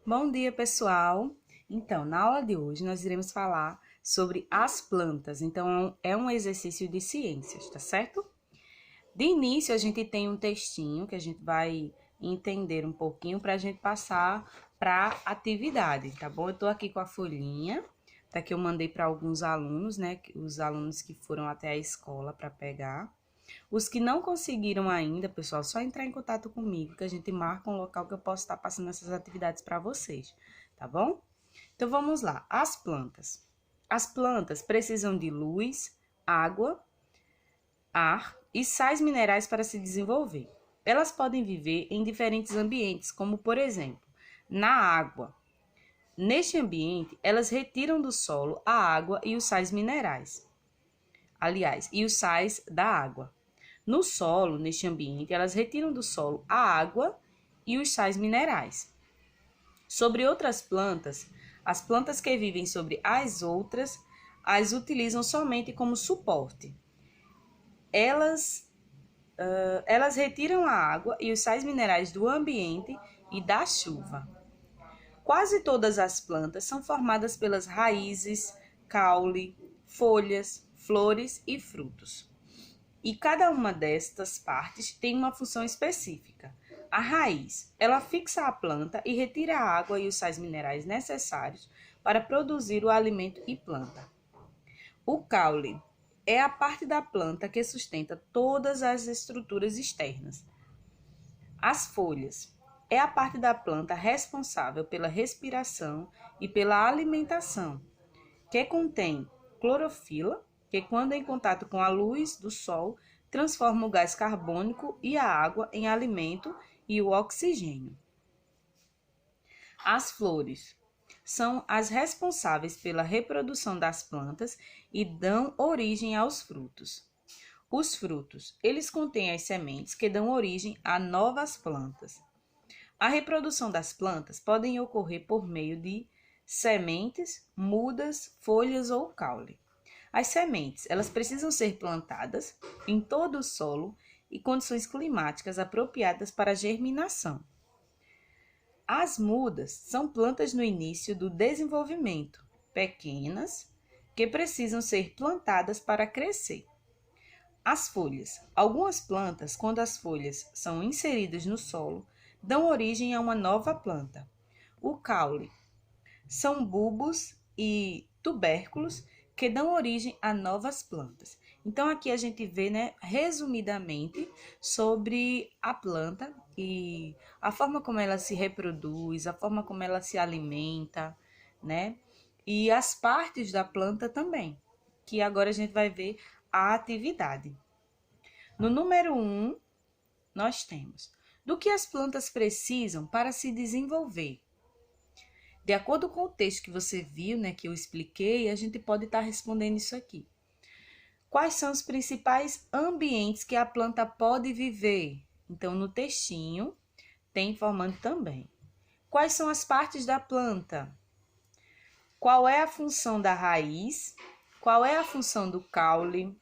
Bom dia, pessoal! Então, na aula de hoje nós iremos falar sobre as plantas. Então, é um exercício de ciências, tá certo? De início, a gente tem um textinho que a gente vai entender um pouquinho para a gente passar para atividade, tá bom? Eu tô aqui com a folhinha, tá, que eu mandei para alguns alunos, né? Os alunos que foram até a escola para pegar. Os que não conseguiram ainda, pessoal, só entrar em contato comigo que a gente marca um local que eu posso estar passando essas atividades para vocês, tá bom? Então vamos lá. As plantas. As plantas precisam de luz, água, ar e sais minerais para se desenvolver. Elas podem viver em diferentes ambientes, como por exemplo, na água. Neste ambiente, elas retiram do solo a água e os sais minerais. Aliás, e os sais da água. No solo, neste ambiente, elas retiram do solo a água e os sais minerais. Sobre outras plantas, as plantas que vivem sobre as outras, as utilizam somente como suporte. Elas retiram a água e os sais minerais do ambiente e da chuva. Quase todas as plantas são formadas pelas raízes, caule, folhas, flores e frutos. E cada uma destas partes tem uma função específica. A raiz, ela fixa a planta e retira a água e os sais minerais necessários para produzir o alimento e planta. O caule é a parte da planta que sustenta todas as estruturas externas. As folhas é a parte da planta responsável pela respiração e pela alimentação, que contém clorofila, que quando em contato com a luz do sol, transforma o gás carbônico e a água em alimento e o oxigênio. As flores são as responsáveis pela reprodução das plantas e dão origem aos frutos. Os frutos, eles contêm as sementes que dão origem a novas plantas. A reprodução das plantas pode ocorrer por meio de sementes, mudas, folhas ou caule. As sementes, elas precisam ser plantadas em todo o solo e condições climáticas apropriadas para a germinação. As mudas são plantas no início do desenvolvimento, pequenas, que precisam ser plantadas para crescer. As folhas. Algumas plantas, quando as folhas são inseridas no solo, dão origem a uma nova planta. O caule são bulbos e tubérculos que dão origem a novas plantas. Então, aqui a gente vê, né, resumidamente, sobre a planta e a forma como ela se reproduz, a forma como ela se alimenta, né? E as partes da planta também, que agora a gente vai ver a atividade. No número 1, nós temos do que as plantas precisam para se desenvolver. De acordo com o texto que você viu, né, que eu expliquei, a gente pode estar respondendo isso aqui. Quais são os principais ambientes que a planta pode viver? Então, no textinho, tem informando também. Quais são as partes da planta? Qual é a função da raiz? Qual é a função do caule?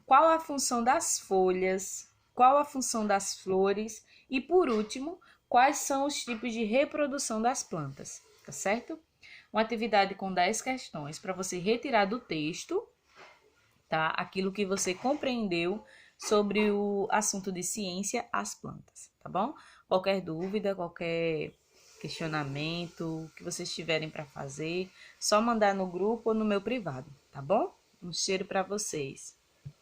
Qual a função das folhas? Qual a função das flores? E, por último, quais são os tipos de reprodução das plantas, tá certo? Uma atividade com 10 questões para você retirar do texto, tá? Aquilo que você compreendeu sobre o assunto de ciência, as plantas, tá bom? Qualquer dúvida, qualquer questionamento que vocês tiverem para fazer, só mandar no grupo ou no meu privado, tá bom? Um cheiro para vocês.